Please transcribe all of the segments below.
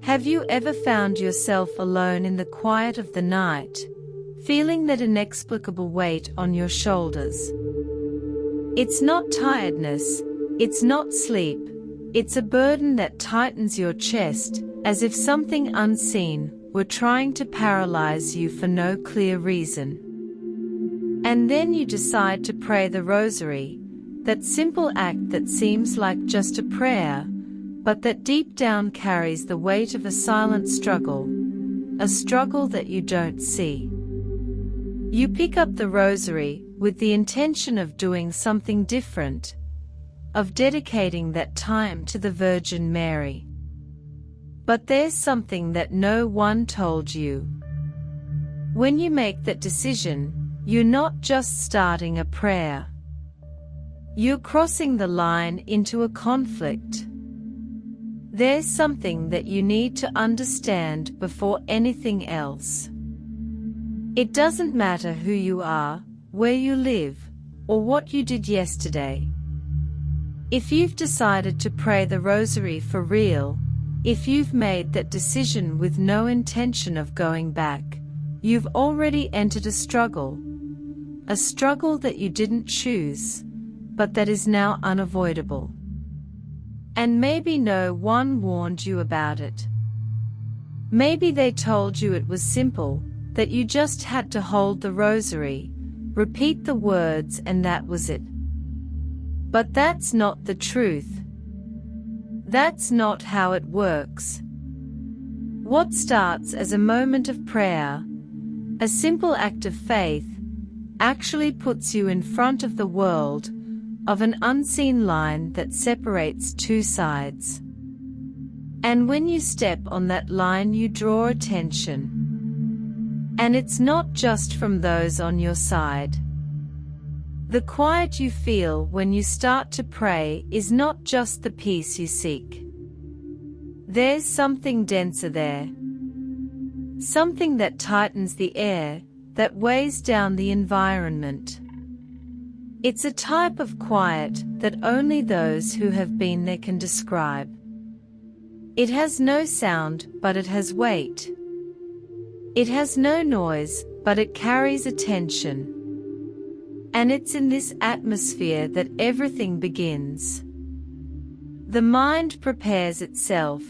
Have you ever found yourself alone in the quiet of the night, feeling that inexplicable weight on your shoulders? It's not tiredness, it's not sleep, it's a burden that tightens your chest, as if something unseen were trying to paralyze you for no clear reason. And then you decide to pray the Rosary, that simple act that seems like just a prayer, but that deep down carries the weight of a silent struggle, a struggle that you don't see. You pick up the Rosary with the intention of doing something different, of dedicating that time to the Virgin Mary. But there's something that no one told you. When you make that decision, you're not just starting a prayer. You're crossing the line into a conflict. There's something that you need to understand before anything else. It doesn't matter who you are, where you live, or what you did yesterday. If you've decided to pray the Rosary for real, if you've made that decision with no intention of going back, you've already entered a struggle that you didn't choose, but that is now unavoidable. And maybe no one warned you about it. Maybe they told you it was simple, that you just had to hold the Rosary, repeat the words, and that was it. But that's not the truth. That's not how it works. What starts as a moment of prayer, a simple act of faith, actually puts you in front of the world, of an unseen line that separates two sides. And when you step on that line, you draw attention. And it's not just from those on your side. The quiet you feel when you start to pray is not just the peace you seek. There's something denser there. Something that tightens the air, that weighs down the environment. It's a type of quiet that only those who have been there can describe. It has no sound, but it has weight. It has no noise, but it carries attention. And it's in this atmosphere that everything begins. The mind prepares itself.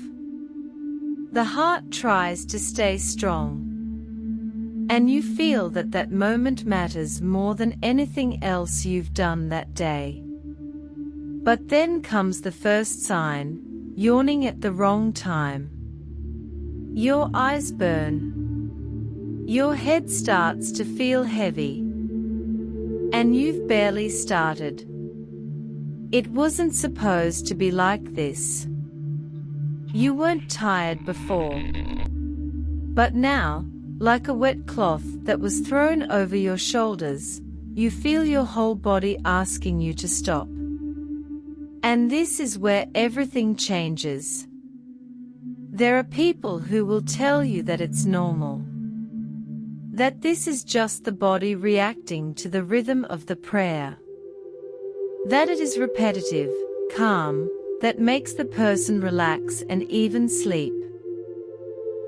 The heart tries to stay strong. And you feel that that moment matters more than anything else you've done that day. But then comes the first sign, yawning at the wrong time. Your eyes burn. Your head starts to feel heavy. And you've barely started. It wasn't supposed to be like this. You weren't tired before. But now, like a wet cloth that was thrown over your shoulders, you feel your whole body asking you to stop. And this is where everything changes. There are people who will tell you that it's normal. That this is just the body reacting to the rhythm of the prayer. That it is repetitive, calm, that makes the person relax and even sleep.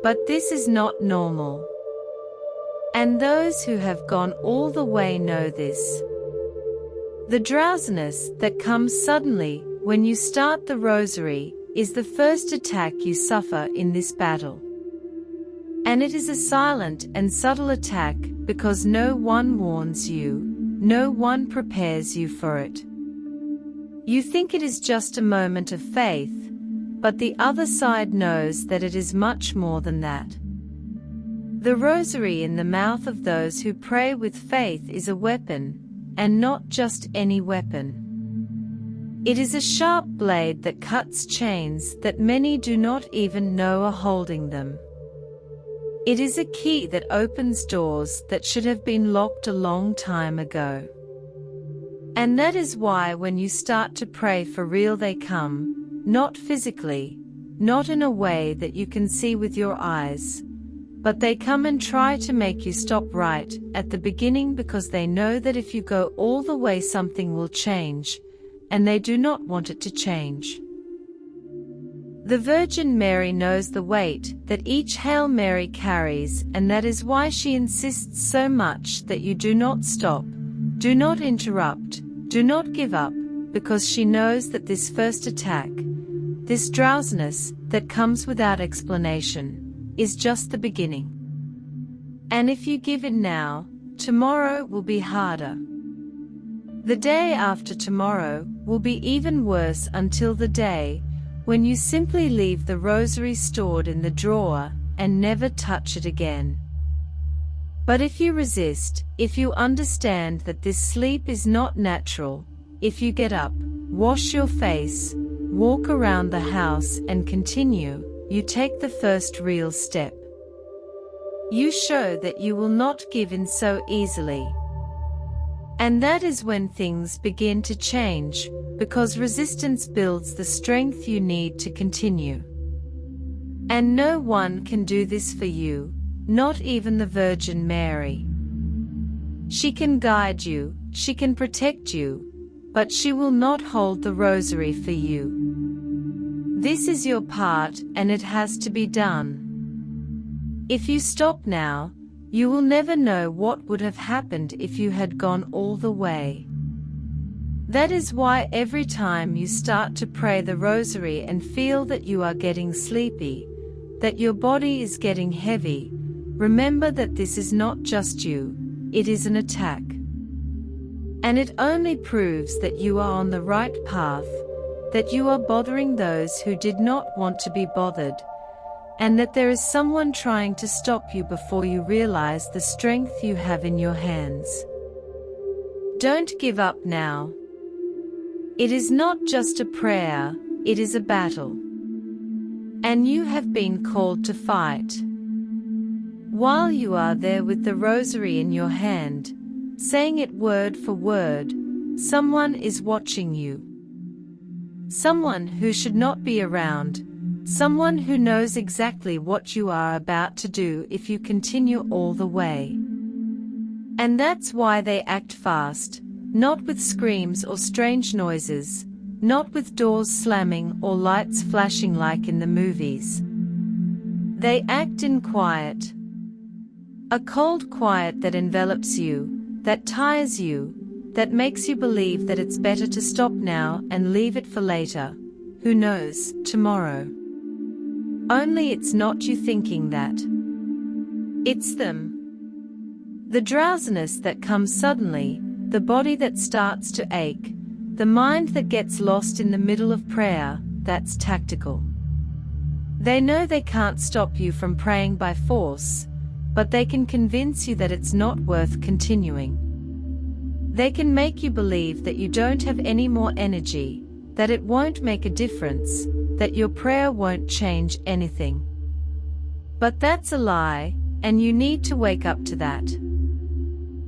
But this is not normal. And those who have gone all the way know this. The drowsiness that comes suddenly when you start the Rosary is the first attack you suffer in this battle. And it is a silent and subtle attack because no one warns you, no one prepares you for it. You think it is just a moment of faith, but the other side knows that it is much more than that. The Rosary in the mouth of those who pray with faith is a weapon, and not just any weapon. It is a sharp blade that cuts chains that many do not even know are holding them. It is a key that opens doors that should have been locked a long time ago. And that is why when you start to pray for real, they come, not physically, not in a way that you can see with your eyes, but they come and try to make you stop right at the beginning because they know that if you go all the way something will change, and they do not want it to change. The Virgin Mary knows the weight that each Hail Mary carries, and that is why she insists so much that you do not stop, do not interrupt, do not give up, because she knows that this first attack, this drowsiness that comes without explanation, is just the beginning. And if you give in now, tomorrow will be harder. The day after tomorrow will be even worse, until the day when you simply leave the rosary stored in the drawer and never touch it again. But if you resist, if you understand that this sleep is not natural, if you get up, wash your face, walk around the house and continue, you take the first real step. You show that you will not give in so easily. And that is when things begin to change, because resistance builds the strength you need to continue. And no one can do this for you, not even the Virgin Mary. She can guide you, she can protect you, but she will not hold the rosary for you. This is your part, and it has to be done. If you stop now, you will never know what would have happened if you had gone all the way. That is why every time you start to pray the rosary and feel that you are getting sleepy, that your body is getting heavy, remember that this is not just you, it is an attack. And it only proves that you are on the right path, that you are bothering those who did not want to be bothered, and that there is someone trying to stop you before you realize the strength you have in your hands. Don't give up now. It is not just a prayer, it is a battle. And you have been called to fight. While you are there with the rosary in your hand, saying it word for word, someone is watching you. Someone who should not be around. Someone who knows exactly what you are about to do if you continue all the way. And that's why they act fast, not with screams or strange noises, not with doors slamming or lights flashing like in the movies. They act in quiet. A cold quiet that envelops you, that tires you, that makes you believe that it's better to stop now and leave it for later. Who knows, tomorrow. Only it's not you thinking that. It's them. The drowsiness that comes suddenly, the body that starts to ache, the mind that gets lost in the middle of prayer, that's tactical. They know they can't stop you from praying by force, but they can convince you that it's not worth continuing. They can make you believe that you don't have any more energy, that it won't make a difference, that your prayer won't change anything. But that's a lie, and you need to wake up to that.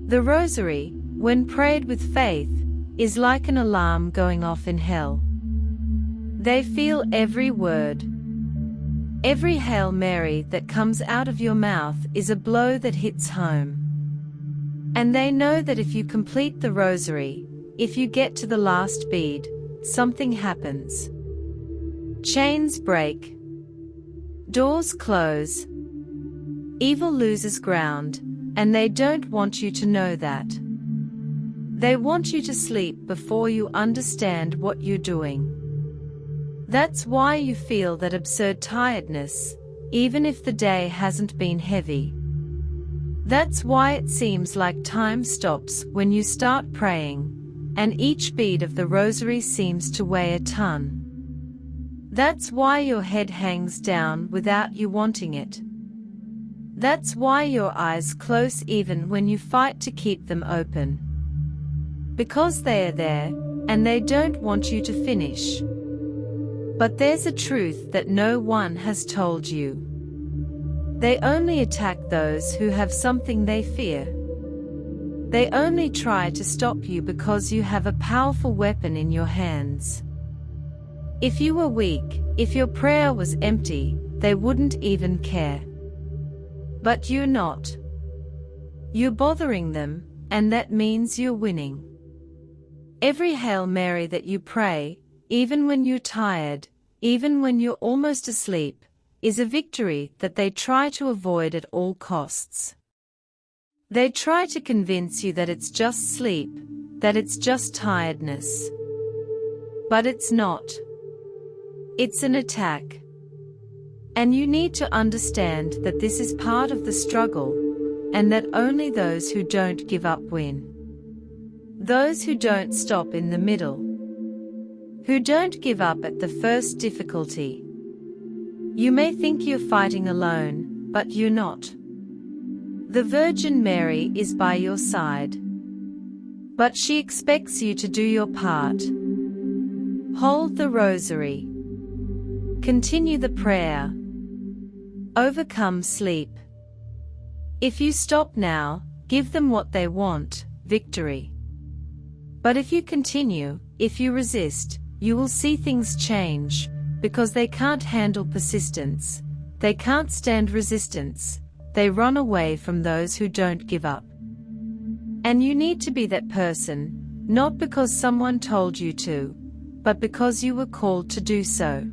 The rosary, when prayed with faith, is like an alarm going off in hell. They feel every word. Every Hail Mary that comes out of your mouth is a blow that hits home. And they know that if you complete the rosary, if you get to the last bead, something happens. Chains break. Doors close. Evil loses ground, and they don't want you to know that. They want you to sleep before you understand what you're doing. That's why you feel that absurd tiredness, even if the day hasn't been heavy. That's why it seems like time stops when you start praying, and each bead of the rosary seems to weigh a ton. That's why your head hangs down without you wanting it. That's why your eyes close even when you fight to keep them open. Because they are there, and they don't want you to finish. But there's a truth that no one has told you. They only attack those who have something they fear. They only try to stop you because you have a powerful weapon in your hands. If you were weak, if your prayer was empty, they wouldn't even care. But you're not. You're bothering them, and that means you're winning. Every Hail Mary that you pray, even when you're tired, even when you're almost asleep, is a victory that they try to avoid at all costs. They try to convince you that it's just sleep, that it's just tiredness. But it's not. It's an attack. And you need to understand that this is part of the struggle, and that only those who don't give up win. Those who don't stop in the middle. Who don't give up at the first difficulty. You may think you're fighting alone, but you're not. The Virgin Mary is by your side. But she expects you to do your part. Hold the Rosary. Continue the prayer. Overcome sleep. If you stop now, give them what they want, victory. But if you continue, if you resist, you will see things change, because they can't handle persistence, they can't stand resistance, they run away from those who don't give up. And you need to be that person, not because someone told you to, but because you were called to do so.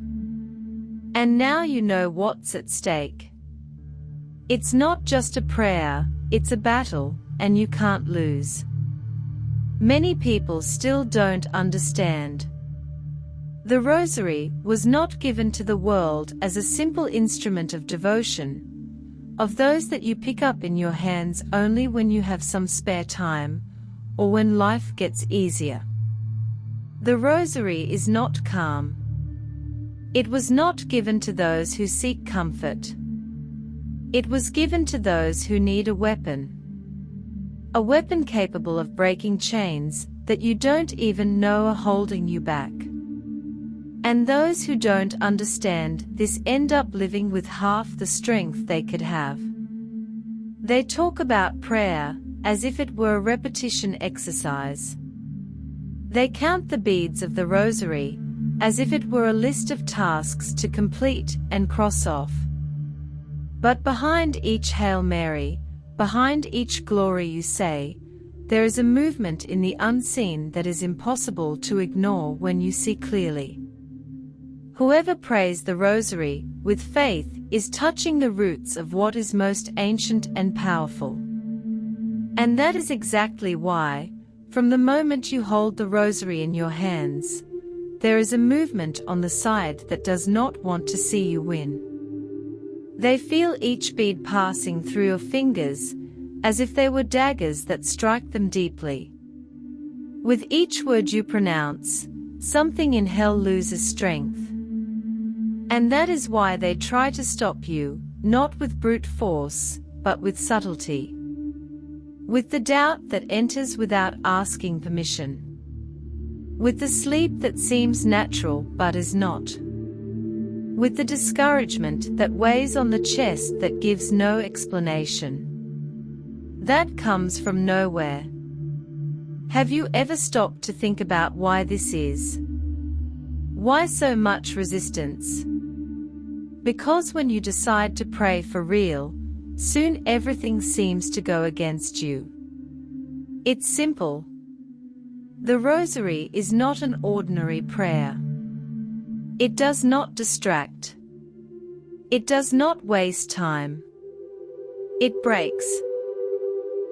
And now you know what's at stake. It's not just a prayer, it's a battle, and you can't lose. Many people still don't understand. The Rosary was not given to the world as a simple instrument of devotion, of those that you pick up in your hands only when you have some spare time, or when life gets easier. The Rosary is not calm. It was not given to those who seek comfort. It was given to those who need a weapon. A weapon capable of breaking chains that you don't even know are holding you back. And those who don't understand this end up living with half the strength they could have. They talk about prayer as if it were a repetition exercise. They count the beads of the Rosary as if it were a list of tasks to complete and cross off. But behind each Hail Mary, behind each glory you say, there is a movement in the unseen that is impossible to ignore when you see clearly. Whoever prays the Rosary with faith is touching the roots of what is most ancient and powerful. And that is exactly why, from the moment you hold the Rosary in your hands, there is a movement on the side that does not want to see you win. They feel each bead passing through your fingers, as if they were daggers that strike them deeply. With each word you pronounce, something in hell loses strength. And that is why they try to stop you, not with brute force, but with subtlety. With the doubt that enters without asking permission. With the sleep that seems natural but is not. With the discouragement that weighs on the chest that gives no explanation. That comes from nowhere. Have you ever stopped to think about why this is? Why so much resistance? Because when you decide to pray for real, soon everything seems to go against you. It's simple. The Rosary is not an ordinary prayer. It does not distract. It does not waste time. It breaks.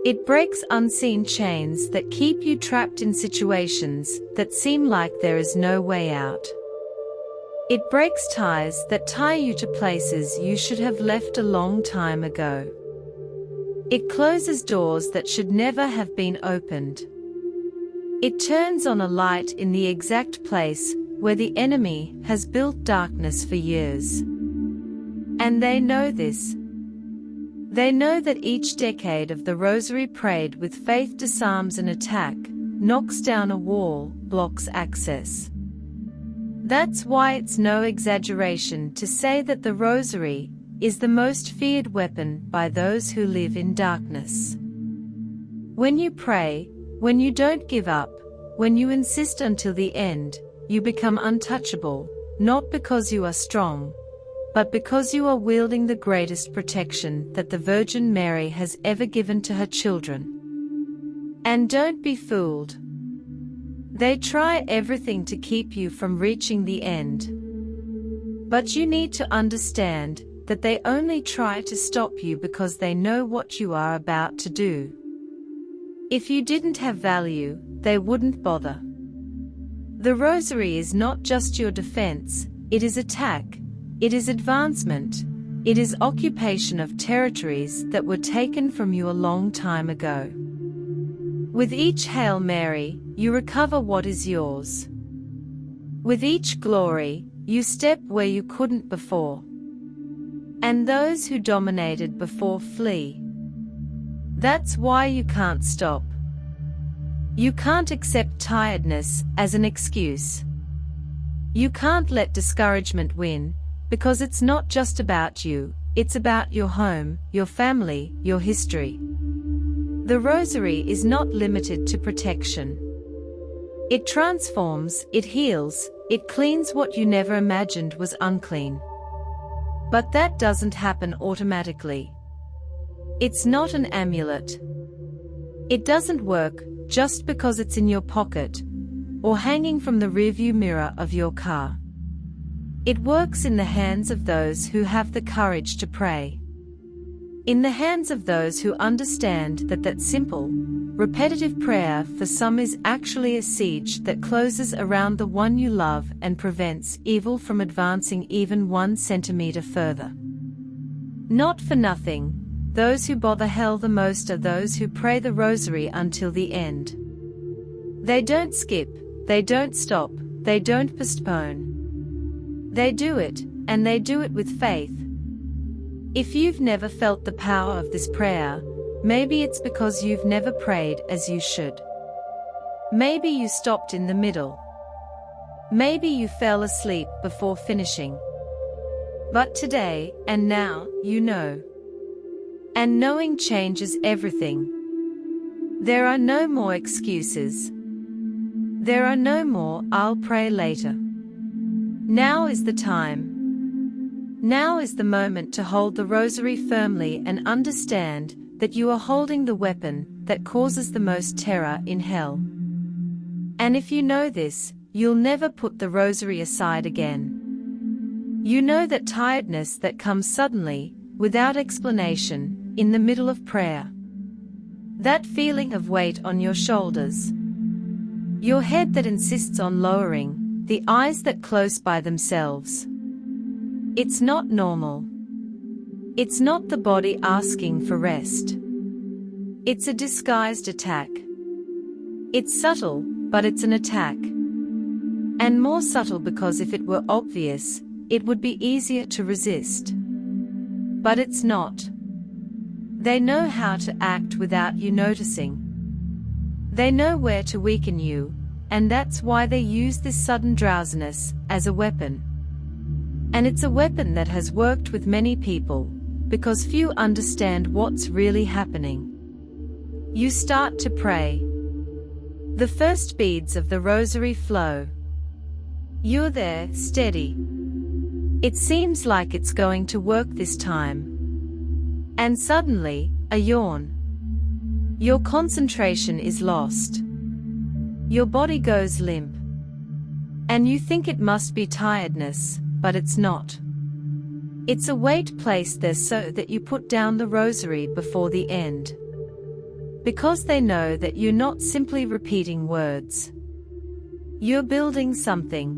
It breaks unseen chains that keep you trapped in situations that seem like there is no way out. It breaks ties that tie you to places you should have left a long time ago. It closes doors that should never have been opened. It turns on a light in the exact place where the enemy has built darkness for years. And they know this. They know that each decade of the Rosary prayed with faith disarms an attack, knocks down a wall, blocks access. That's why it's no exaggeration to say that the Rosary is the most feared weapon by those who live in darkness. When you pray, when you don't give up, when you insist until the end, you become untouchable, not because you are strong, but because you are wielding the greatest protection that the Virgin Mary has ever given to her children. And don't be fooled. They try everything to keep you from reaching the end. But you need to understand that they only try to stop you because they know what you are about to do. If you didn't have value, they wouldn't bother. The Rosary is not just your defense, it is attack, it is advancement, it is occupation of territories that were taken from you a long time ago. With each Hail Mary, you recover what is yours. With each glory, you step where you couldn't before. And those who dominated before flee. That's why you can't stop. You can't accept tiredness as an excuse. You can't let discouragement win, because it's not just about you, it's about your home, your family, your history. The Rosary is not limited to protection. It transforms, it heals, it cleans what you never imagined was unclean. But that doesn't happen automatically. It's not an amulet. It doesn't work just because it's in your pocket or hanging from the rearview mirror of your car. It works in the hands of those who have the courage to pray. In the hands of those who understand that simple, repetitive prayer for some is actually a siege that closes around the one you love and prevents evil from advancing even 1 centimeter further. Not for nothing, those who bother hell the most are those who pray the Rosary until the end. They don't skip, they don't stop, they don't postpone. They do it, and they do it with faith. If you've never felt the power of this prayer, maybe it's because you've never prayed as you should. Maybe you stopped in the middle. Maybe you fell asleep before finishing. But today, and now, you know. And knowing changes everything. There are no more excuses. There are no more "I'll pray later." Now is the time. Now is the moment to hold the Rosary firmly and understand that you are holding the weapon that causes the most terror in hell. And if you know this, you'll never put the Rosary aside again. You know that tiredness that comes suddenly, without explanation, in the middle of prayer. That feeling of weight on your shoulders. Your head that insists on lowering, the eyes that close by themselves. It's not normal. It's not the body asking for rest. It's a disguised attack. It's subtle, but it's an attack. And more subtle because if it were obvious, it would be easier to resist. But it's not. They know how to act without you noticing. They know where to weaken you, and that's why they use this sudden drowsiness as a weapon. And it's a weapon that has worked with many people, because few understand what's really happening. You start to pray. The first beads of the Rosary flow. You're there, steady. It seems like it's going to work this time. And suddenly, a yawn. Your concentration is lost. Your body goes limp. And you think it must be tiredness, but it's not. It's a weight placed there so that you put down the Rosary before the end. Because they know that you're not simply repeating words. You're building something.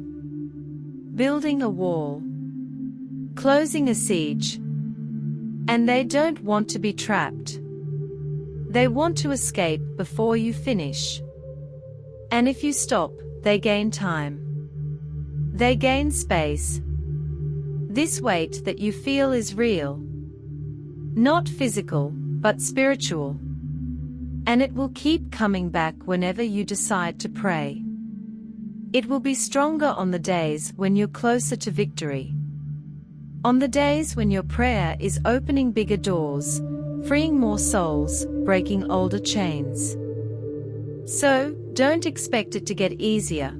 Building a wall. Closing a siege. And they don't want to be trapped. They want to escape before you finish. And if you stop, they gain time. They gain space. This weight that you feel is real. Not physical, but spiritual. And it will keep coming back whenever you decide to pray. It will be stronger on the days when you're closer to victory. On the days when your prayer is opening bigger doors, freeing more souls, breaking older chains. So, don't expect it to get easier.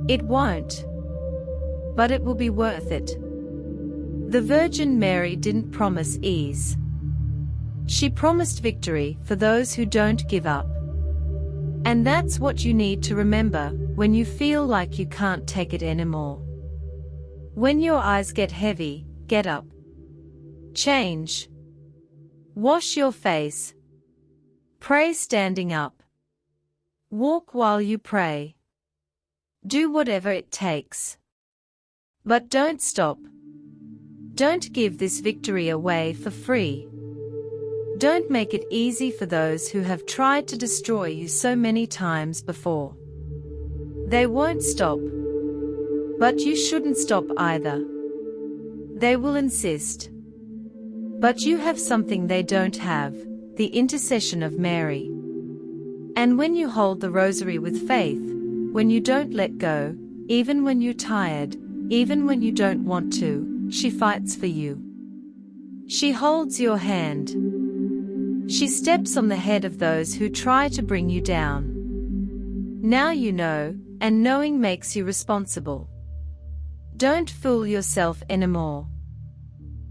It won't. But it will be worth it. The Virgin Mary didn't promise ease. She promised victory for those who don't give up. And that's what you need to remember when you feel like you can't take it anymore. When your eyes get heavy, get up. Change. Wash your face. Pray standing up. Walk while you pray. Do whatever it takes. But don't stop. Don't give this victory away for free. Don't make it easy for those who have tried to destroy you so many times before. They won't stop. But you shouldn't stop either. They will insist. But you have something they don't have, the intercession of Mary. And when you hold the Rosary with faith, when you don't let go, even when you're tired, even when you don't want to, she fights for you. She holds your hand. She steps on the head of those who try to bring you down. Now you know, and knowing makes you responsible. Don't fool yourself anymore.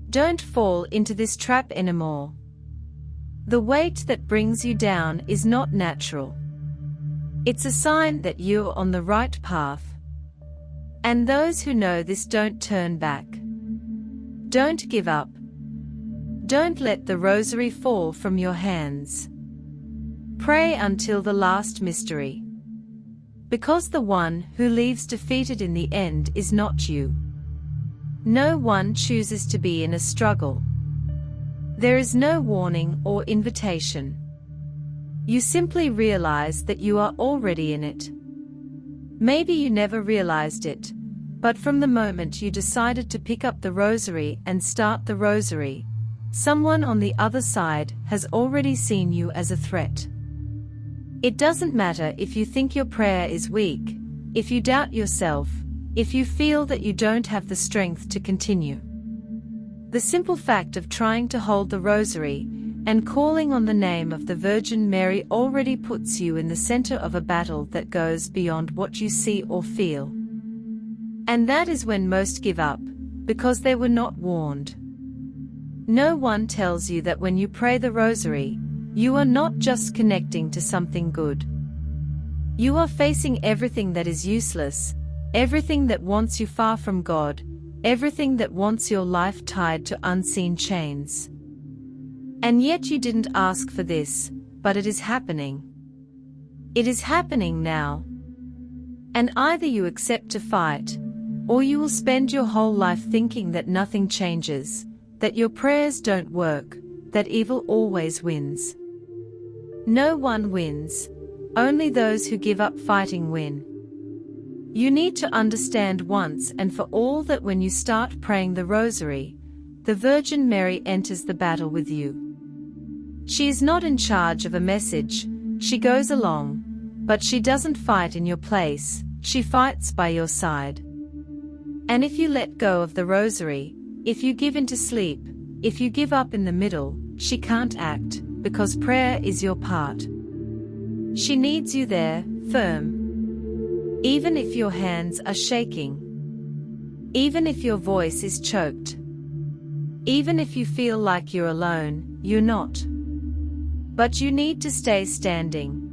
Don't fall into this trap anymore. The weight that brings you down is not natural. It's a sign that you're on the right path. And those who know this don't turn back. Don't give up. Don't let the Rosary fall from your hands. Pray until the last mystery. Because the one who leaves defeated in the end is not you. No one chooses to be in a struggle. There is no warning or invitation. You simply realize that you are already in it. Maybe you never realized it, but from the moment you decided to pick up the Rosary and start the Rosary, someone on the other side has already seen you as a threat. It doesn't matter if you think your prayer is weak, if you doubt yourself, if you feel that you don't have the strength to continue. The simple fact of trying to hold the Rosary and calling on the name of the Virgin Mary already puts you in the center of a battle that goes beyond what you see or feel. And that is when most give up, because they were not warned. No one tells you that when you pray the Rosary, you are not just connecting to something good. You are facing everything that is useless, everything that wants you far from God, everything that wants your life tied to unseen chains. And yet you didn't ask for this, but it is happening. It is happening now. And either you accept to fight, or you will spend your whole life thinking that nothing changes, that your prayers don't work, that evil always wins. No one wins. Only those who give up fighting win. You need to understand once and for all that when you start praying the Rosary, the Virgin Mary enters the battle with you. She is not in charge of a message, she goes along, but she doesn't fight in your place, she fights by your side. And if you let go of the Rosary, if you give in to sleep, if you give up in the middle, she can't act, because prayer is your part. She needs you there, firm. Even if your hands are shaking. Even if your voice is choked. Even if you feel like you're alone, you're not. But you need to stay standing.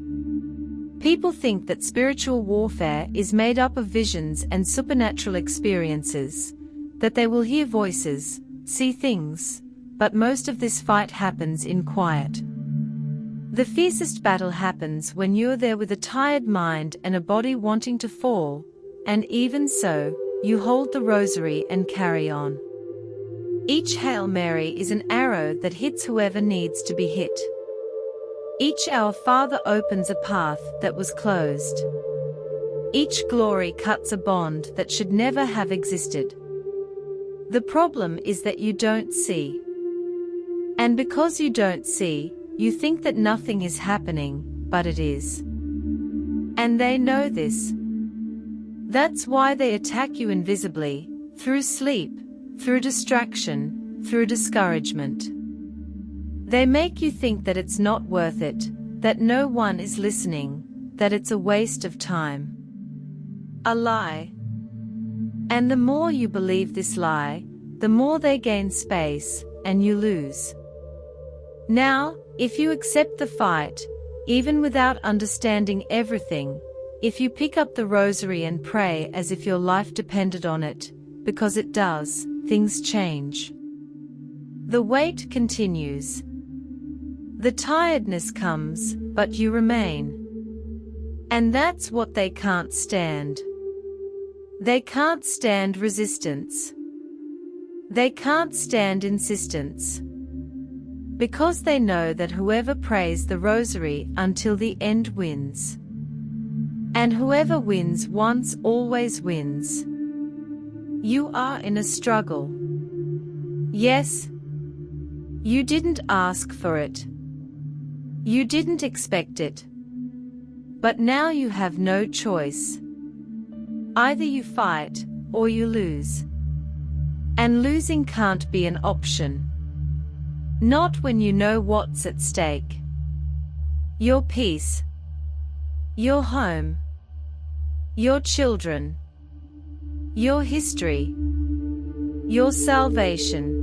People think that spiritual warfare is made up of visions and supernatural experiences, that they will hear voices, see things, but most of this fight happens in quiet. The fiercest battle happens when you're there with a tired mind and a body wanting to fall, and even so, you hold the Rosary and carry on. Each Hail Mary is an arrow that hits whoever needs to be hit. Each Our Father opens a path that was closed. Each glory cuts a bond that should never have existed. The problem is that you don't see. And because you don't see, you think that nothing is happening, but it is. And they know this. That's why they attack you invisibly, through sleep, through distraction, through discouragement. They make you think that it's not worth it, that no one is listening, that it's a waste of time. A lie. And the more you believe this lie, the more they gain space, and you lose. Now, if you accept the fight, even without understanding everything, if you pick up the Rosary and pray as if your life depended on it, because it does, things change. The wait continues. The tiredness comes, but you remain. And that's what they can't stand. They can't stand resistance. They can't stand insistence. Because they know that whoever prays the Rosary until the end wins. And whoever wins once always wins. You are in a struggle. Yes. You didn't ask for it. You didn't expect it. But now you have no choice. Either you fight, or you lose. And losing can't be an option. Not when you know what's at stake. Your peace. Your home. Your children. Your history. Your salvation.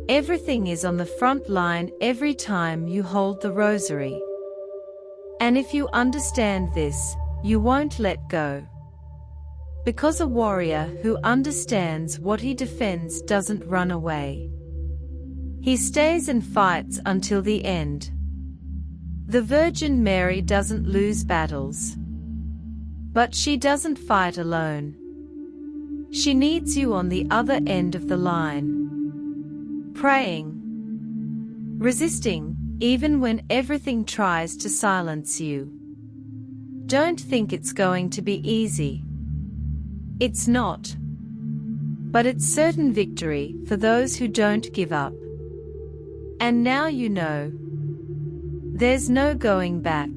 Everything is on the front line every time you hold the Rosary. And if you understand this, you won't let go. Because a warrior who understands what he defends doesn't run away. He stays and fights until the end. The Virgin Mary doesn't lose battles. But she doesn't fight alone. She needs you on the other end of the line. Praying. Resisting, even when everything tries to silence you. Don't think it's going to be easy. It's not. But it's certain victory for those who don't give up. And now you know. There's no going back.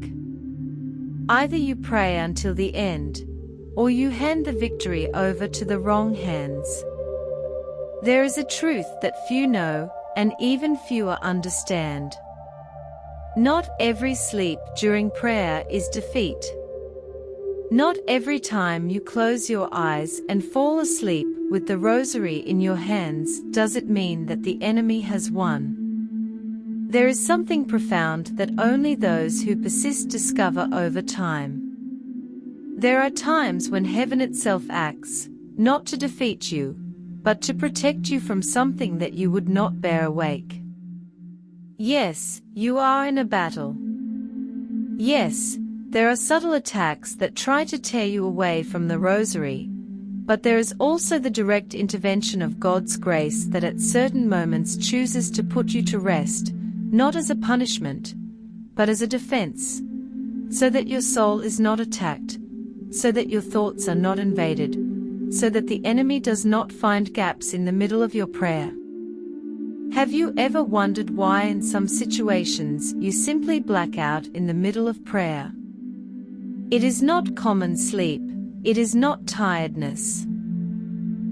Either you pray until the end, or you hand the victory over to the wrong hands. There is a truth that few know, and even fewer understand. Not every sleep during prayer is defeat. Not every time you close your eyes and fall asleep with the Rosary in your hands does it mean that the enemy has won. There is something profound that only those who persist discover over time. There are times when heaven itself acts, not to defeat you, but to protect you from something that you would not bear awake. Yes, you are in a battle. Yes, there are subtle attacks that try to tear you away from the Rosary, but there is also the direct intervention of God's grace that at certain moments chooses to put you to rest, not as a punishment, but as a defense, so that your soul is not attacked, so that your thoughts are not invaded, so that the enemy does not find gaps in the middle of your prayer. Have you ever wondered why in some situations you simply black out in the middle of prayer? It is not common sleep, it is not tiredness.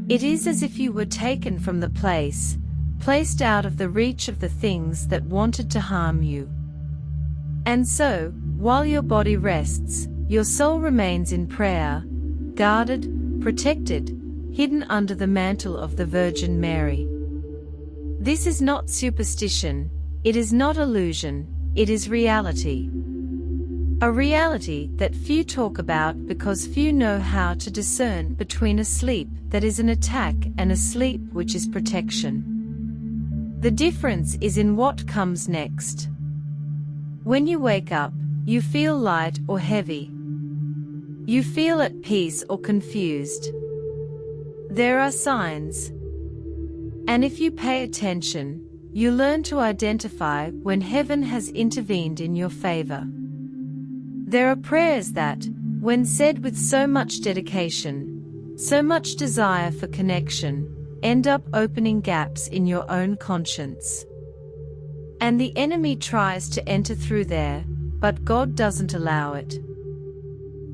It is as if you were taken from the place, placed out of the reach of the things that wanted to harm you. And so, while your body rests, your soul remains in prayer, guarded, protected, hidden under the mantle of the Virgin Mary. This is not superstition, it is not illusion, it is reality. A reality that few talk about because few know how to discern between a sleep that is an attack and a sleep which is protection. The difference is in what comes next. When you wake up, you feel light or heavy. You feel at peace or confused. There are signs. And if you pay attention, you learn to identify when heaven has intervened in your favor. There are prayers that, when said with so much dedication, so much desire for connection, end up opening gaps in your own conscience. And the enemy tries to enter through there, but God doesn't allow it.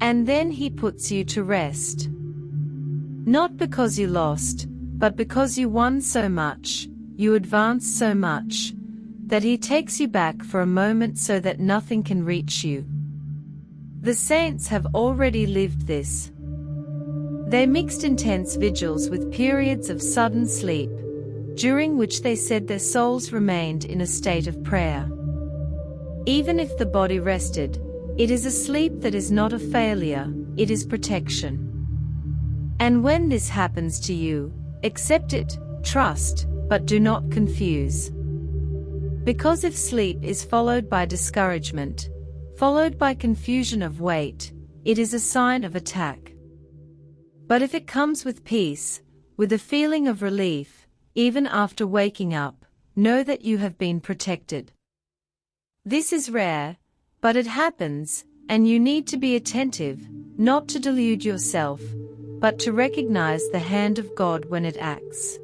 And then he puts you to rest. Not because you lost, but because you won so much, you advanced so much, that he takes you back for a moment so that nothing can reach you. The saints have already lived this. They mixed intense vigils with periods of sudden sleep, during which they said their souls remained in a state of prayer. Even if the body rested, it is a sleep that is not a failure, it is protection. And when this happens to you, accept it, trust, but do not confuse. Because if sleep is followed by discouragement, followed by confusion of weight, it is a sign of attack. But if it comes with peace, with a feeling of relief, even after waking up, know that you have been protected. This is rare, but it happens, and you need to be attentive, not to delude yourself, but to recognize the hand of God when it acts.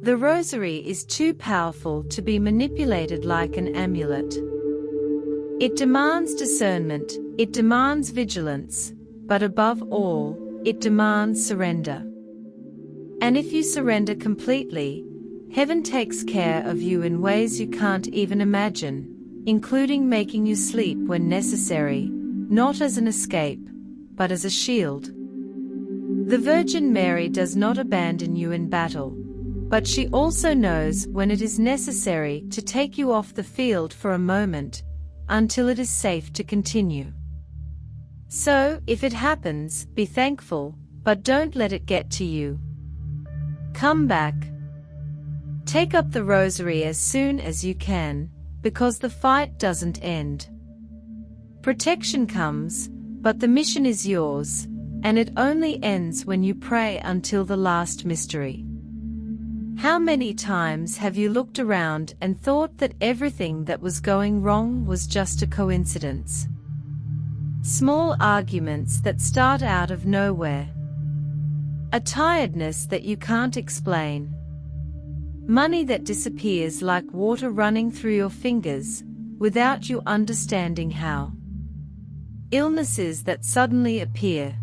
The Rosary is too powerful to be manipulated like an amulet. It demands discernment, it demands vigilance, but above all, it demands surrender. And if you surrender completely, Heaven takes care of you in ways you can't even imagine, including making you sleep when necessary, not as an escape, but as a shield. The Virgin Mary does not abandon you in battle, but she also knows when it is necessary to take you off the field for a moment, until it is safe to continue. So, if it happens, be thankful, but don't let it get to you. Come back. Take up the Rosary as soon as you can, because the fight doesn't end. Protection comes, but the mission is yours, and it only ends when you pray until the last mystery. How many times have you looked around and thought that everything that was going wrong was just a coincidence? Small arguments that start out of nowhere. A tiredness that you can't explain. Money that disappears like water running through your fingers, without you understanding how. Illnesses that suddenly appear.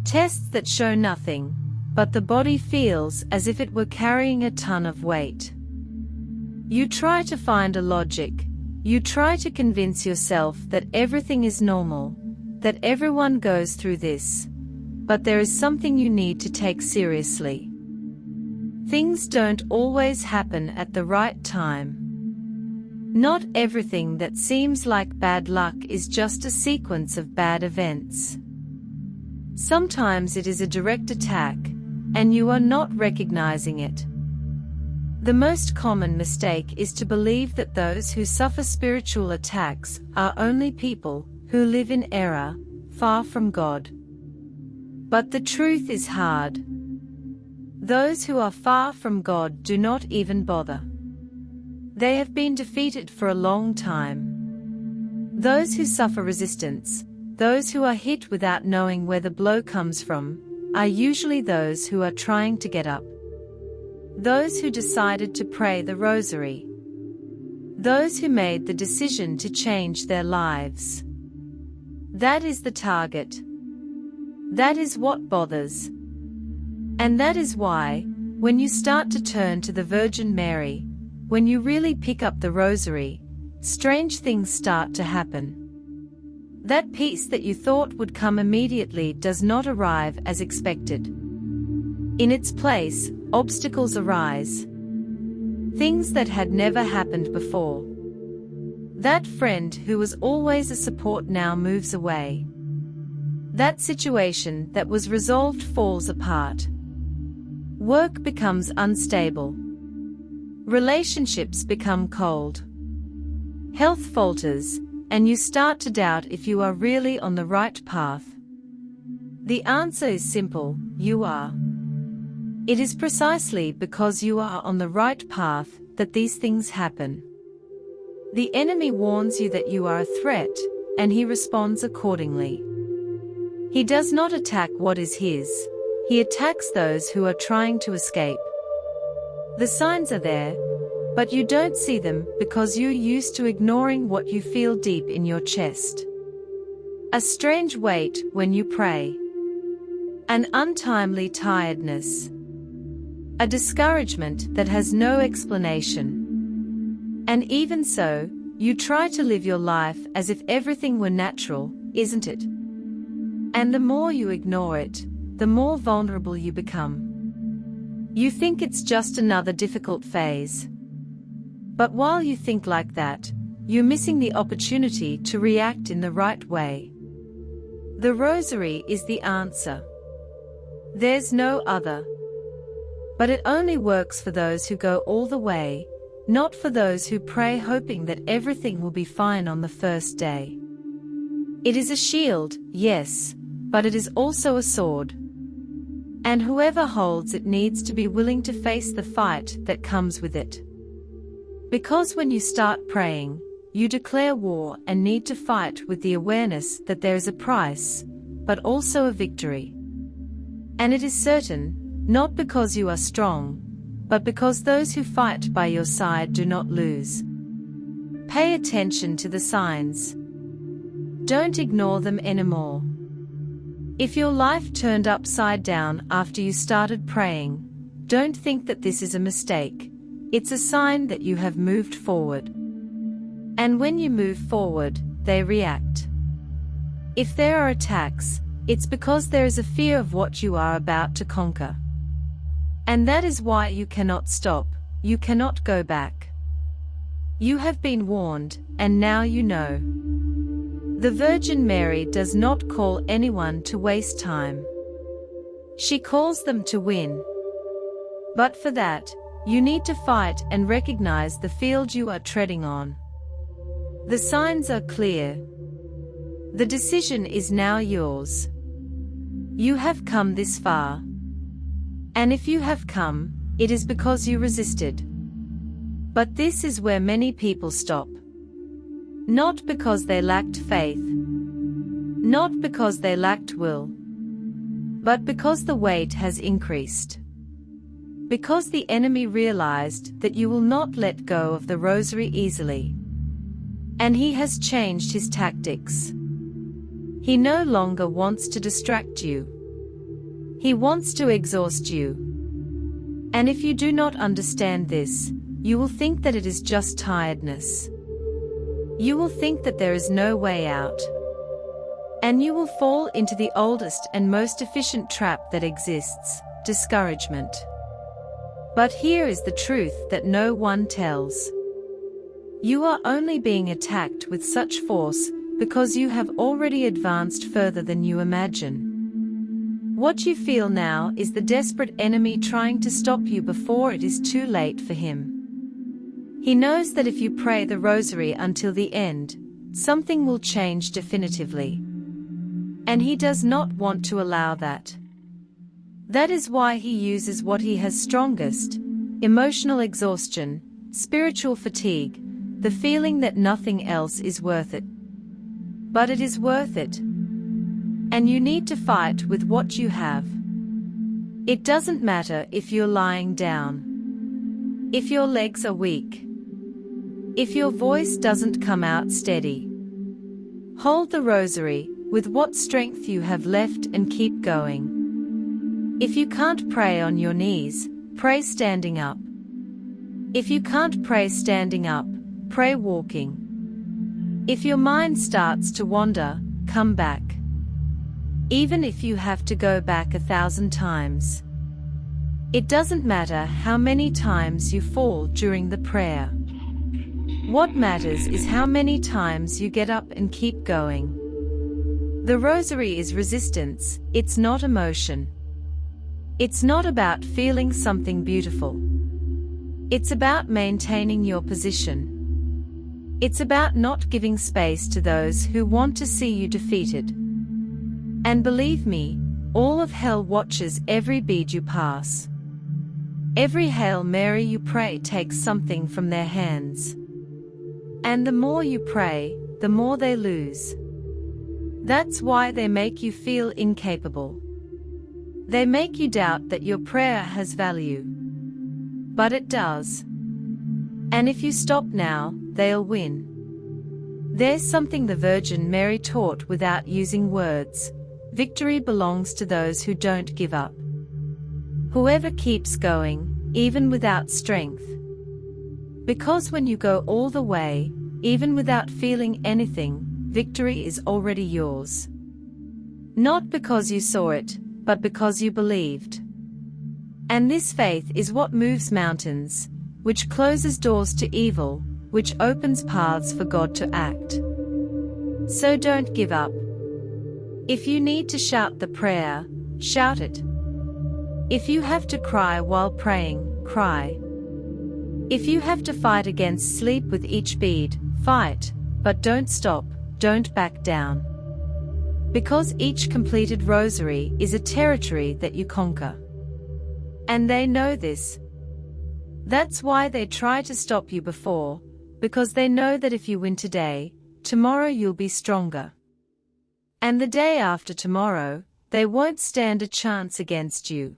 Tests that show nothing, but the body feels as if it were carrying a ton of weight. You try to find a logic, you try to convince yourself that everything is normal, that everyone goes through this, but there is something you need to take seriously. Things don't always happen at the right time. Not everything that seems like bad luck is just a sequence of bad events. Sometimes it is a direct attack, and you are not recognizing it. The most common mistake is to believe that those who suffer spiritual attacks are only people who live in error, far from God. But the truth is hard. Those who are far from God do not even bother. They have been defeated for a long time. Those who suffer resistance, those who are hit without knowing where the blow comes from, are usually those who are trying to get up. Those who decided to pray the Rosary. Those who made the decision to change their lives. That is the target. That is what bothers. And that is why, when you start to turn to the Virgin Mary, when you really pick up the Rosary, strange things start to happen. That peace that you thought would come immediately does not arrive as expected. In its place, obstacles arise. Things that had never happened before. That friend who was always a support now moves away. That situation that was resolved falls apart. Work becomes unstable. Relationships become cold. Health falters, and you start to doubt if you are really on the right path. The answer is simple: you are. It is precisely because you are on the right path that these things happen. The enemy warns you that you are a threat, and he responds accordingly. He does not attack what is his, he attacks those who are trying to escape. The signs are there, but you don't see them because you're used to ignoring what you feel deep in your chest. A strange weight when you pray. An untimely tiredness. A discouragement that has no explanation. And even so, you try to live your life as if everything were natural, isn't it? And the more you ignore it, the more vulnerable you become. You think it's just another difficult phase. But while you think like that, you're missing the opportunity to react in the right way. The Rosary is the answer. There's no other. But it only works for those who go all the way, not for those who pray hoping that everything will be fine on the first day. It is a shield, yes, but it is also a sword. And whoever holds it needs to be willing to face the fight that comes with it. Because when you start praying, you declare war and need to fight with the awareness that there is a price, but also a victory. And it is certain, not because you are strong, but because those who fight by your side do not lose. Pay attention to the signs. Don't ignore them anymore. If your life turned upside down after you started praying, don't think that this is a mistake. It's a sign that you have moved forward. And when you move forward, they react. If there are attacks, it's because there is a fear of what you are about to conquer. And that is why you cannot stop, you cannot go back. You have been warned, and now you know. The Virgin Mary does not call anyone to waste time. She calls them to win. But for that, you need to fight and recognize the field you are treading on. The signs are clear. The decision is now yours. You have come this far. And if you have come, it is because you resisted. But this is where many people stop. Not because they lacked faith. Not because they lacked will. But because the weight has increased. Because the enemy realized that you will not let go of the Rosary easily. And he has changed his tactics. He no longer wants to distract you. He wants to exhaust you. And if you do not understand this, you will think that it is just tiredness. You will think that there is no way out. And you will fall into the oldest and most efficient trap that exists, discouragement. But here is the truth that no one tells. You are only being attacked with such force because you have already advanced further than you imagine. What you feel now is the desperate enemy trying to stop you before it is too late for him. He knows that if you pray the Rosary until the end, something will change definitively. And he does not want to allow that. That is why he uses what he has strongest: emotional exhaustion, spiritual fatigue, the feeling that nothing else is worth it. But it is worth it. And you need to fight with what you have. It doesn't matter if you're lying down. If your legs are weak. If your voice doesn't come out steady. Hold the Rosary with what strength you have left and keep going. If you can't pray on your knees, pray standing up. If you can't pray standing up, pray walking. If your mind starts to wander, come back. Even if you have to go back 1,000 times. It doesn't matter how many times you fall during the prayer. What matters is how many times you get up and keep going. The Rosary is resistance, it's not emotion. It's not about feeling something beautiful. It's about maintaining your position. It's about not giving space to those who want to see you defeated. And believe me, all of hell watches every bead you pass. Every Hail Mary you pray takes something from their hands. And the more you pray, the more they lose. That's why they make you feel incapable. They make you doubt that your prayer has value. But it does. And if you stop now, they'll win. There's something the Virgin Mary taught without using words. Victory belongs to those who don't give up. Whoever keeps going, even without strength. Because when you go all the way, even without feeling anything, victory is already yours. Not because you saw it, but because you believed. And this faith is what moves mountains, which closes doors to evil, which opens paths for God to act. So don't give up. If you need to shout the prayer, shout it. If you have to cry while praying, cry. If you have to fight against sleep with each bead, fight, but don't stop, don't back down. Because each completed rosary is a territory that you conquer. And they know this. That's why they try to stop you before, because they know that if you win today, tomorrow you'll be stronger. And the day after tomorrow, they won't stand a chance against you.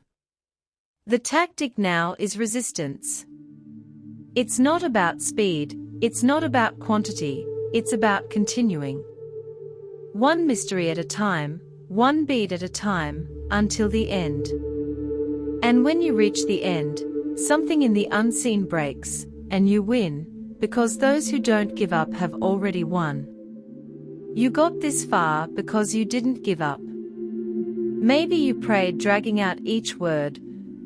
The tactic now is resistance. It's not about speed, it's not about quantity, it's about continuing. One mystery at a time, one bead at a time, until the end. And when you reach the end, something in the unseen breaks, and you win, because those who don't give up have already won. You got this far because you didn't give up. Maybe you prayed dragging out each word,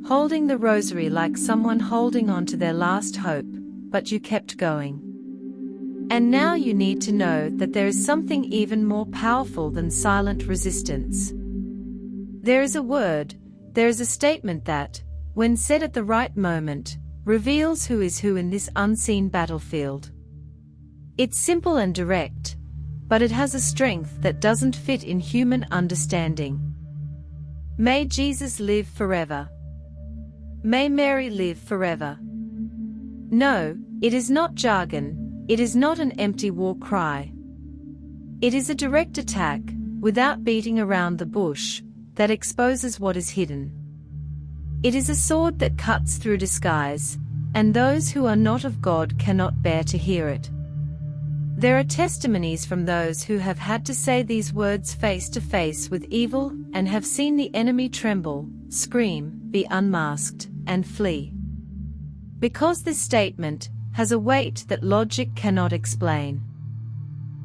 holding the rosary like someone holding on to their last hope, but you kept going. And now you need to know that there is something even more powerful than silent resistance. There is a word, there is a statement that, when said at the right moment, reveals who is who in this unseen battlefield. It's simple and direct, but it has a strength that doesn't fit in human understanding. May Jesus live forever. May Mary live forever. No, it is not jargon. It is not an empty war cry. It is a direct attack, without beating around the bush, that exposes what is hidden. It is a sword that cuts through disguise, and those who are not of God cannot bear to hear it. There are testimonies from those who have had to say these words face to face with evil and have seen the enemy tremble, scream, be unmasked, and flee. Because this statement has a weight that logic cannot explain.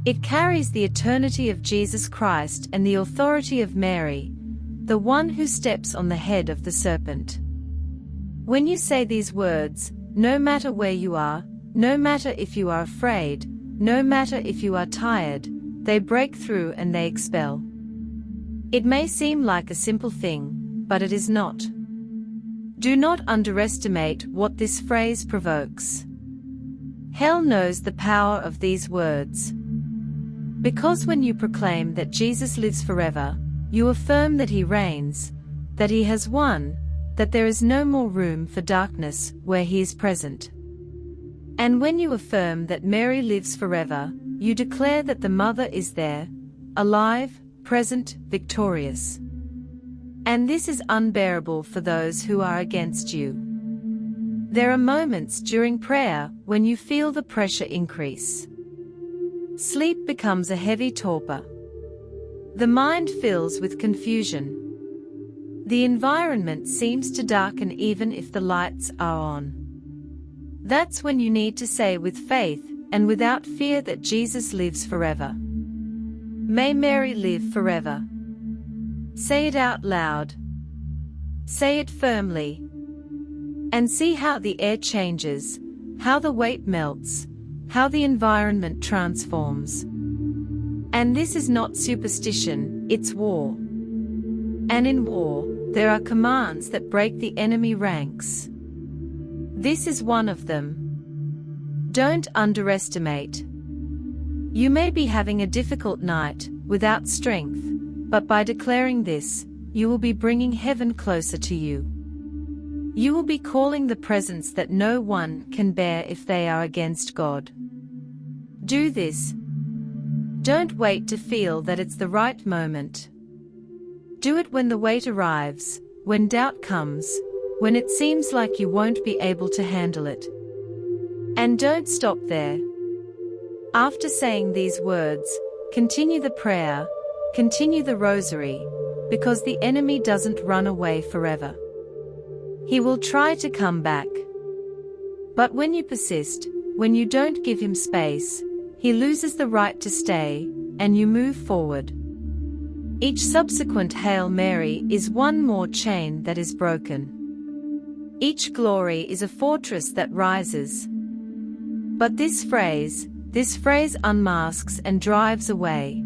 It carries the eternity of Jesus Christ and the authority of Mary, the one who steps on the head of the serpent. When you say these words, no matter where you are, no matter if you are afraid, no matter if you are tired, they break through and they expel. It may seem like a simple thing, but it is not. Do not underestimate what this phrase provokes. Hell knows the power of these words. Because when you proclaim that Jesus lives forever, you affirm that he reigns, that he has won, that there is no more room for darkness where he is present. And when you affirm that Mary lives forever, you declare that the Mother is there, alive, present, victorious. And this is unbearable for those who are against you. There are moments during prayer when you feel the pressure increase. Sleep becomes a heavy torpor. The mind fills with confusion. The environment seems to darken even if the lights are on. That's when you need to say with faith and without fear that Jesus lives forever. May Mary live forever. Say it out loud. Say it firmly. And see how the air changes, how the weight melts, how the environment transforms. And this is not superstition, it's war. And in war, there are commands that break the enemy ranks. This is one of them. Don't underestimate. You may be having a difficult night, without strength, but by declaring this, you will be bringing heaven closer to you. You will be calling the presence that no one can bear if they are against God. Do this. Don't wait to feel that it's the right moment. Do it when the weight arrives, when doubt comes, when it seems like you won't be able to handle it. And don't stop there. After saying these words, continue the prayer, continue the rosary, because the enemy doesn't run away forever. He will try to come back. But when you persist, when you don't give him space, he loses the right to stay, and you move forward. Each subsequent Hail Mary is one more chain that is broken. Each glory is a fortress that rises. But this phrase unmasks and drives away.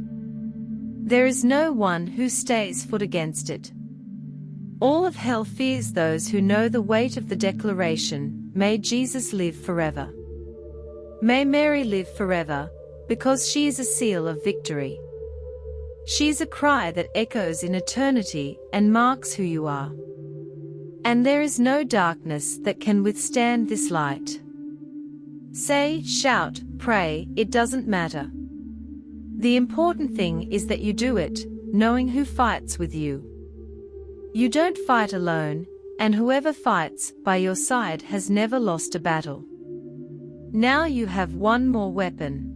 There is no one who stays foot against it. All of hell fears those who know the weight of the declaration, "May Jesus live forever." May Mary live forever, because she is a seal of victory. She is a cry that echoes in eternity and marks who you are. And there is no darkness that can withstand this light. Say, shout, pray, it doesn't matter. The important thing is that you do it, knowing who fights with you. You don't fight alone, and whoever fights by your side has never lost a battle. Now you have one more weapon.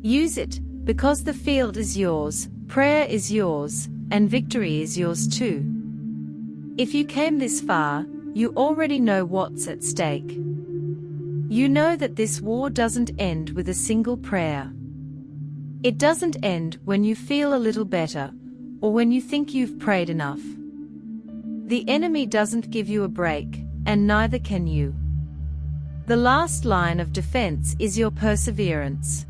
Use it, because the field is yours, prayer is yours, and victory is yours too. If you came this far, you already know what's at stake. You know that this war doesn't end with a single prayer. It doesn't end when you feel a little better, or when you think you've prayed enough. The enemy doesn't give you a break, and neither can you. The last line of defense is your perseverance.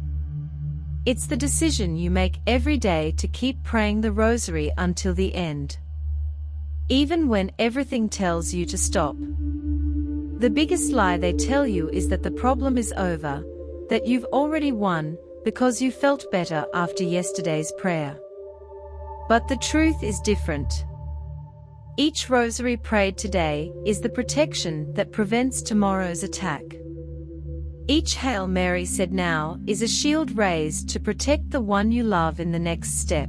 It's the decision you make every day to keep praying the Rosary until the end. Even when everything tells you to stop. The biggest lie they tell you is that the problem is over, that you've already won, because you felt better after yesterday's prayer. But the truth is different. Each Rosary prayed today is the protection that prevents tomorrow's attack. Each Hail Mary said now is a shield raised to protect the one you love in the next step.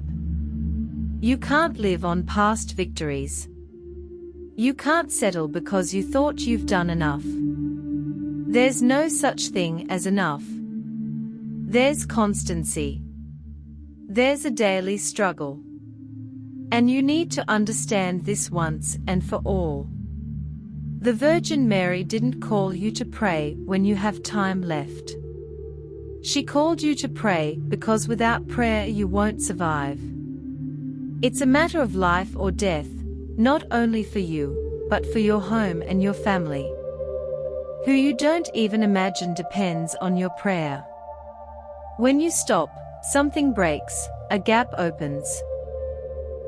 You can't live on past victories. You can't settle because you thought you've done enough. There's no such thing as enough. There's constancy. There's a daily struggle. And you need to understand this once and for all. The Virgin Mary didn't call you to pray when you have time left. She called you to pray because without prayer you won't survive. It's a matter of life or death, not only for you, but for your home and your family. Who you don't even imagine depends on your prayer. When you stop, something breaks, a gap opens.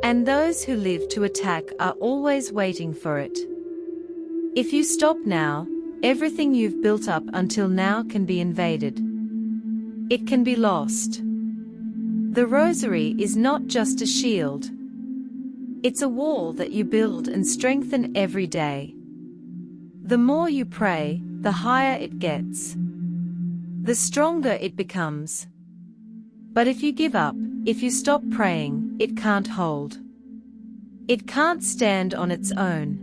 And those who live to attack are always waiting for it. If you stop now, everything you've built up until now can be invaded. It can be lost. The Rosary is not just a shield. It's a wall that you build and strengthen every day. The more you pray, the higher it gets. The stronger it becomes. But if you give up, if you stop praying, it can't hold. It can't stand on its own.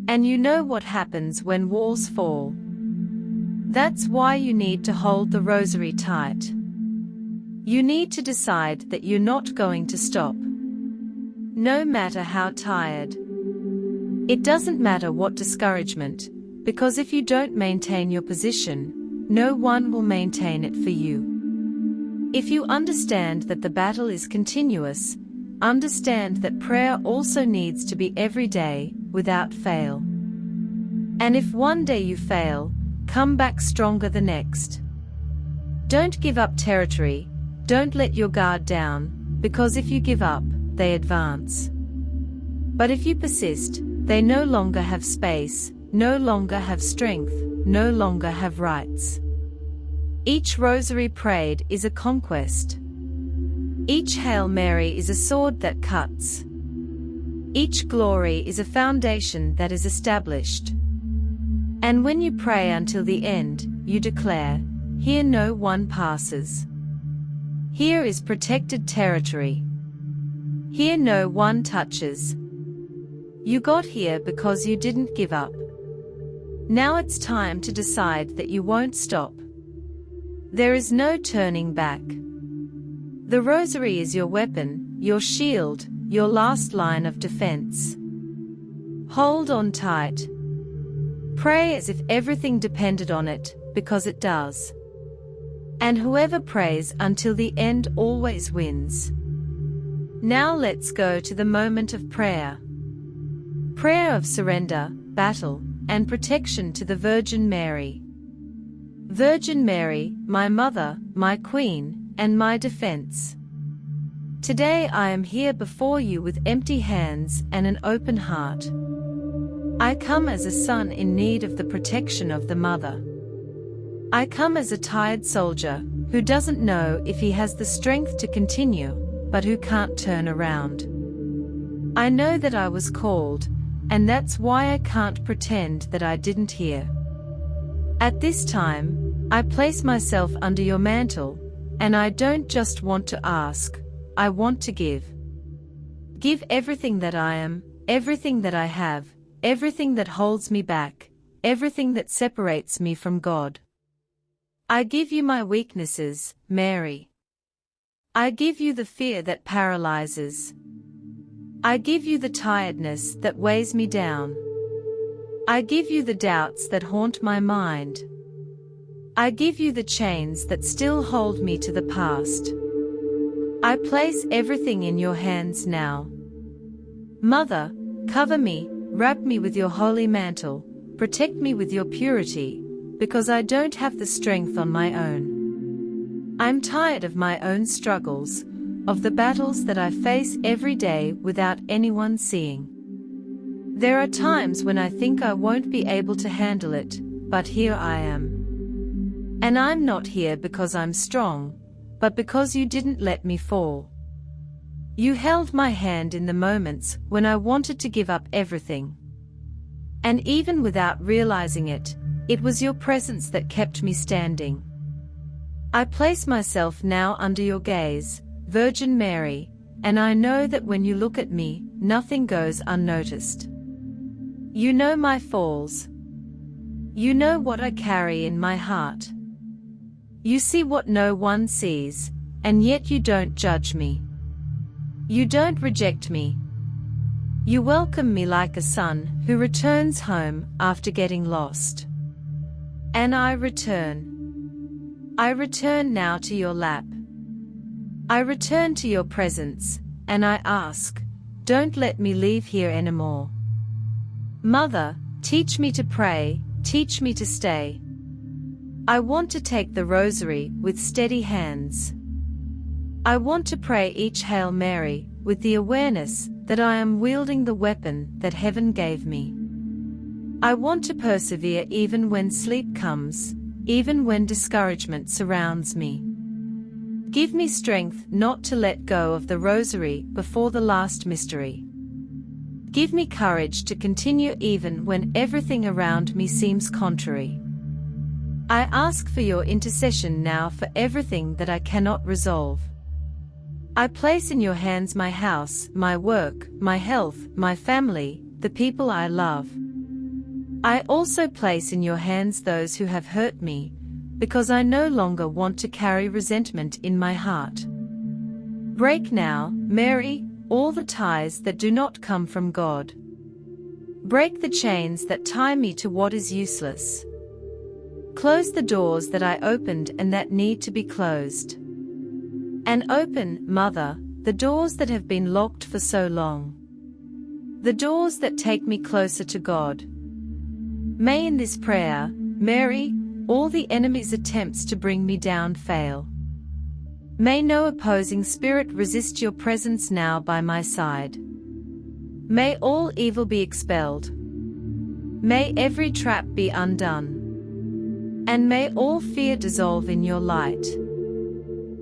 And you know what happens when walls fall. That's why you need to hold the Rosary tight. You need to decide that you're not going to stop. No matter how tired. It doesn't matter what discouragement, because if you don't maintain your position, no one will maintain it for you. If you understand that the battle is continuous, understand that prayer also needs to be every day, without fail. And if one day you fail, come back stronger the next. Don't give up territory, don't let your guard down, because if you give up, they advance. But if you persist, they no longer have space, no longer have strength, no longer have rights. Each Rosary prayed is a conquest. Each Hail Mary is a sword that cuts. Each glory is a foundation that is established. And when you pray until the end, you declare, "Here no one passes. Here is protected territory. Here no one touches." You got here because you didn't give up. Now it's time to decide that you won't stop. There is no turning back. The Rosary is your weapon, your shield, your last line of defense. Hold on tight. Pray as if everything depended on it, because it does. And whoever prays until the end always wins. Now let's go to the moment of prayer. Prayer of surrender, battle, and protection to the Virgin Mary. Virgin Mary, my Mother, my Queen, and my defense. Today I am here before you with empty hands and an open heart. I come as a son in need of the protection of the mother. I come as a tired soldier who doesn't know if he has the strength to continue, but who can't turn around. I know that I was called, and that's why I can't pretend that I didn't hear. At this time, I place myself under your mantle, and I don't just want to ask, I want to give. Give everything that I am, everything that I have, everything that holds me back, everything that separates me from God. I give you my weaknesses, Mary. I give you the fear that paralyzes. I give you the tiredness that weighs me down. I give you the doubts that haunt my mind. I give you the chains that still hold me to the past. I place everything in your hands now. Mother, cover me, wrap me with your holy mantle, protect me with your purity, because I don't have the strength on my own. I'm tired of my own struggles, of the battles that I face every day without anyone seeing. There are times when I think I won't be able to handle it, but here I am. And I'm not here because I'm strong, but because you didn't let me fall. You held my hand in the moments when I wanted to give up everything. And even without realizing it, it was your presence that kept me standing. I place myself now under your gaze, Virgin Mary, and I know that when you look at me, nothing goes unnoticed. You know my falls. You know what I carry in my heart. You see what no one sees, and yet you don't judge me. You don't reject me. You welcome me like a son who returns home after getting lost. And I return. I return now to your lap. I return to your presence, and I ask, don't let me leave here anymore. Mother, teach me to pray, teach me to stay. I want to take the Rosary with steady hands. I want to pray each Hail Mary with the awareness that I am wielding the weapon that heaven gave me. I want to persevere even when sleep comes, even when discouragement surrounds me. Give me strength not to let go of the Rosary before the last mystery. Give me courage to continue even when everything around me seems contrary. I ask for your intercession now for everything that I cannot resolve. I place in your hands my house, my work, my health, my family, the people I love. I also place in your hands those who have hurt me, because I no longer want to carry resentment in my heart. Break now, Mary, all the ties that do not come from God. Break the chains that tie me to what is useless. Close the doors that I opened and that need to be closed. And open, Mother, the doors that have been locked for so long. The doors that take me closer to God. May in this prayer, Mary, all the enemy's attempts to bring me down fail. May no opposing spirit resist your presence now by my side. May all evil be expelled. May every trap be undone. And may all fear dissolve in your light.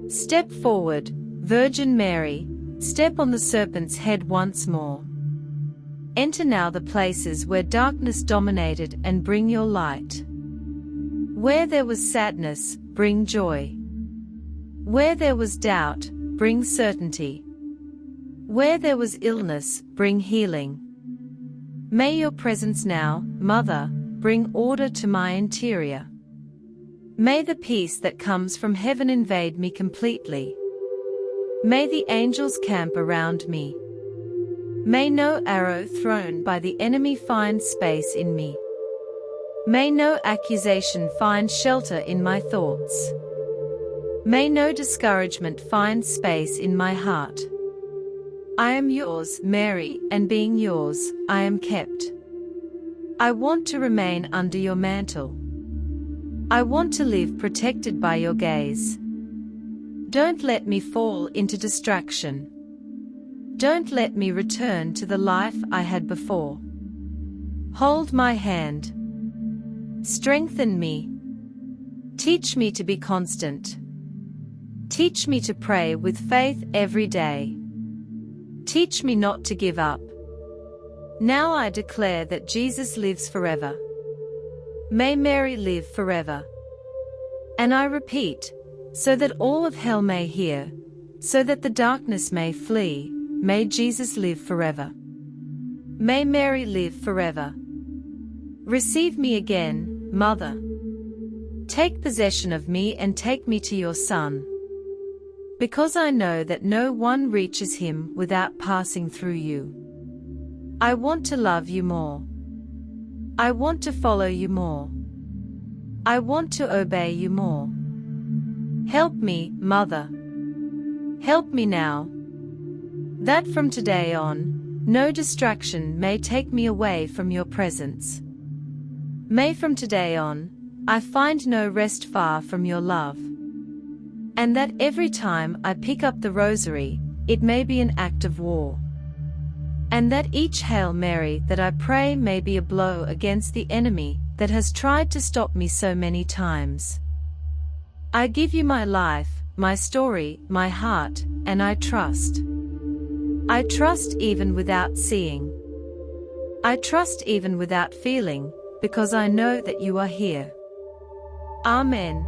Step forward, Virgin Mary, step on the serpent's head once more. Enter now the places where darkness dominated and bring your light. Where there was sadness, bring joy. Where there was doubt, bring certainty. Where there was illness, bring healing. May your presence now, Mother, bring order to my interior. May the peace that comes from heaven invade me completely. May the angels camp around me. May no arrow thrown by the enemy find space in me. May no accusation find shelter in my thoughts. May no discouragement find space in my heart. I am yours, Mary, and being yours, I am kept. I want to remain under your mantle. I want to live protected by your gaze. Don't let me fall into distraction. Don't let me return to the life I had before. Hold my hand. Strengthen me. Teach me to be constant. Teach me to pray with faith every day. Teach me not to give up. Now I declare that Jesus lives forever. May Mary live forever. And I repeat, so that all of hell may hear, so that the darkness may flee, may Jesus live forever. May Mary live forever. Receive me again, Mother. Take possession of me and take me to your Son. Because I know that no one reaches him without passing through you. I want to love you more. I want to follow you more. I want to obey you more. Help me, Mother. Help me now. That from today on, no distraction may take me away from your presence. May from today on, I find no rest far from your love. And that every time I pick up the Rosary, it may be an act of war. And that each Hail Mary that I pray may be a blow against the enemy that has tried to stop me so many times. I give you my life, my story, my heart, and I trust. I trust even without seeing. I trust even without feeling, because I know that you are here. Amen.